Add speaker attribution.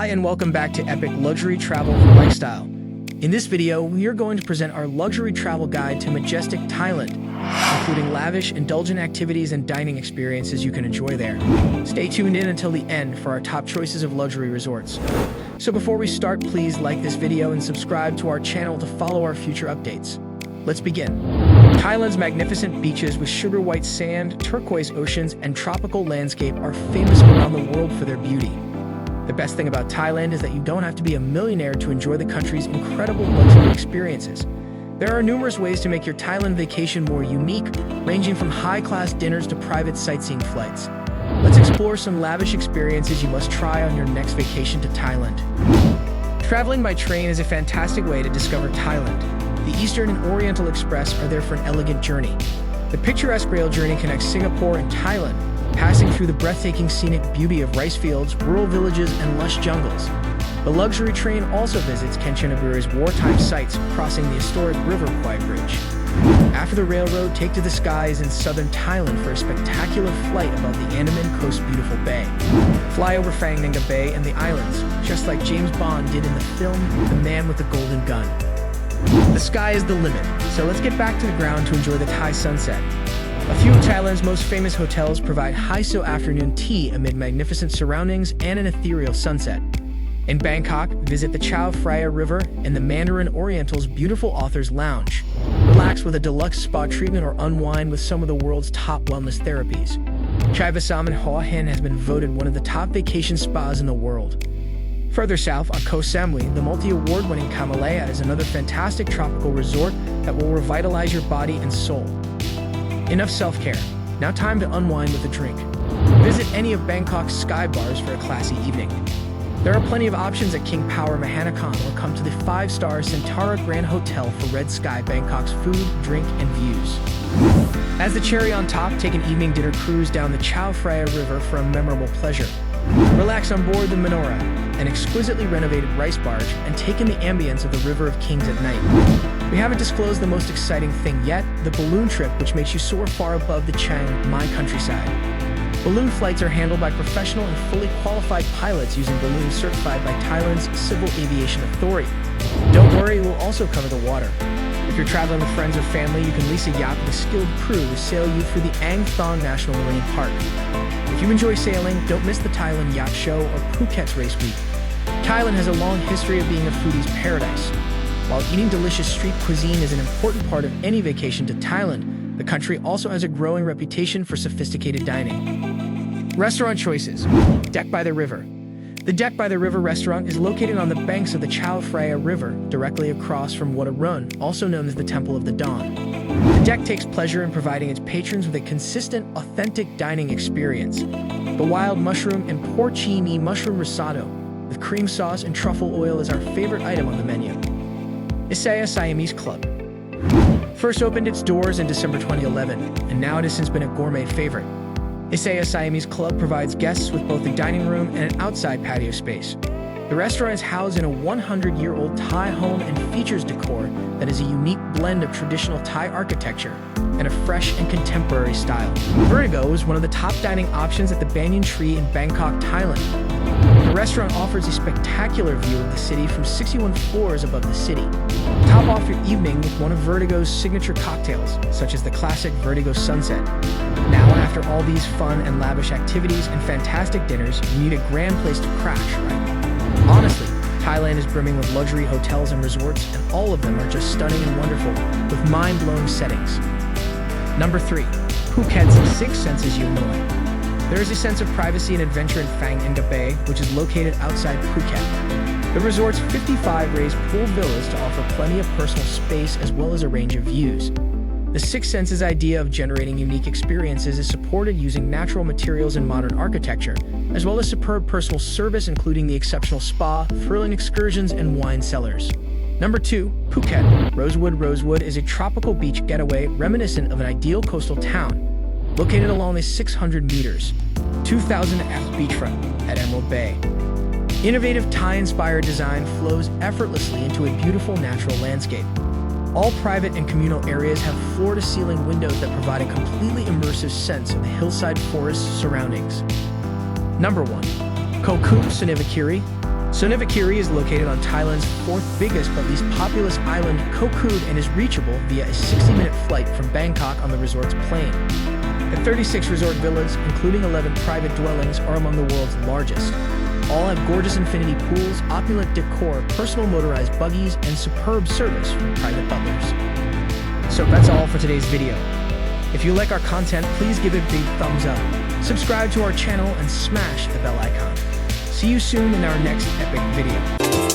Speaker 1: Hi and welcome back to Epic Luxury Travel and Lifestyle. In this video, we are going to present our luxury travel guide to majestic Thailand, including lavish, indulgent activities and dining experiences you can enjoy there. Stay tuned in until the end for our top choices of luxury resorts. So before we start, please like this video and subscribe to our channel to follow our future updates. Let's begin. Thailand's magnificent beaches with sugar white sand, turquoise oceans, and tropical landscape are famous around the world for their beauty. The best thing about Thailand is that you don't have to be a millionaire to enjoy the country's incredible luxury experiences. There are numerous ways to make your Thailand vacation more unique, ranging from high-class dinners to private sightseeing flights. Let's explore some lavish experiences you must try on your next vacation to Thailand. Traveling by train is a fantastic way to discover Thailand. The Eastern and Oriental Express are there for an elegant journey. The picturesque rail journey connects Singapore and Thailand, passing through the breathtaking scenic beauty of rice fields, rural villages, and lush jungles. The luxury train also visits Kanchanaburi's wartime sites, crossing the historic River Kwai Bridge. After the railroad, take to the skies in southern Thailand for a spectacular flight above the Andaman Coast's beautiful bay. Fly over Phang Nga Bay and the islands, just like James Bond did in the film The Man with the Golden Gun. The sky is the limit, so let's get back to the ground to enjoy the Thai sunset. A few of Thailand's most famous hotels provide high-so afternoon tea amid magnificent surroundings and an ethereal sunset. In Bangkok, visit the Chao Phraya River and the Mandarin Oriental's beautiful Author's Lounge. Relax with a deluxe spa treatment or unwind with some of the world's top wellness therapies. Chai Basam in Hua Hin has been voted one of the top vacation spas in the world. Further south, on Koh Samui, the multi-award-winning Kamalaya is another fantastic tropical resort that will revitalize your body and soul. Enough self-care. Now time to unwind with a drink. Visit any of Bangkok's sky bars for a classy evening. There are plenty of options at King Power Mahanakhon or come to the 5-star Centara Grand Hotel for Red Sky Bangkok's food, drink, and views. As the cherry on top, take an evening dinner cruise down the Chao Phraya River for a memorable pleasure. Relax on board the Menorah, an exquisitely renovated rice barge, and take in the ambience of the River of Kings at night. We haven't disclosed the most exciting thing yet, the balloon trip, which makes you soar far above the Chiang Mai countryside. Balloon flights are handled by professional and fully qualified pilots using balloons certified by Thailand's Civil Aviation Authority. Don't worry, we'll also cover the water. If you're traveling with friends or family, you can lease a yacht with a skilled crew to sail you through the Ang Thong National Marine Park. If you enjoy sailing, don't miss the Thailand Yacht Show or Phuket's Race Week. Thailand has a long history of being a foodie's paradise. While eating delicious street cuisine is an important part of any vacation to Thailand, the country also has a growing reputation for sophisticated dining. Restaurant choices. Deck by the River. The Deck by the River restaurant is located on the banks of the Chao Phraya River, directly across from Wat Arun, also known as the Temple of the Dawn. The Deck takes pleasure in providing its patrons with a consistent, authentic dining experience. The wild mushroom and porcini mushroom risotto, with cream sauce and truffle oil, is our favorite item on the menu. Isaiah Siamese Club. First opened its doors in December 2011, and now it has since been a gourmet favorite. Isaiah Siamese Club provides guests with both a dining room and an outside patio space. The restaurant is housed in a 100-year-old Thai home and features decor that is a unique blend of traditional Thai architecture and a fresh and contemporary style. Vertigo is one of the top dining options at the Banyan Tree in Bangkok, Thailand. The restaurant offers a spectacular view of the city from 61 floors above the city. Top off your evening with one of Vertigo's signature cocktails, such as the classic Vertigo Sunset. Now, after all these fun and lavish activities and fantastic dinners, you need a grand place to crash, right? Honestly, Thailand is brimming with luxury hotels and resorts, and all of them are just stunning and wonderful, with mind-blowing settings. Number 3. Phuket's Six Senses Hanoi. There is a sense of privacy and adventure in Phang Nga Bay, which is located outside Phuket. The resort's 55 raised pool villas to offer plenty of personal space as well as a range of views. The Six Senses idea of generating unique experiences is supported using natural materials and modern architecture, as well as superb personal service including the exceptional spa, thrilling excursions, and wine cellars. Number 2. Phuket. Rosewood is a tropical beach getaway reminiscent of an ideal coastal town, located along the 600 meters, 2,000 beachfront at Emerald Bay. Innovative Thai-inspired design flows effortlessly into a beautiful natural landscape. All private and communal areas have floor-to-ceiling windows that provide a completely immersive sense of the hillside forest surroundings. Number 1. Koku Sinivakiri. Sonavatiri is located on Thailand's fourth biggest but least populous island, Koh Kood, and is reachable via a 60-minute flight from Bangkok on the resort's plain. The 36 resort villas, including 11 private dwellings, are among the world's largest. All have gorgeous infinity pools, opulent decor, personal motorized buggies, and superb service from private butlers. So that's all for today's video. If you like our content, please give it a big thumbs up, subscribe to our channel, and smash the bell icon. See you soon in our next epic video.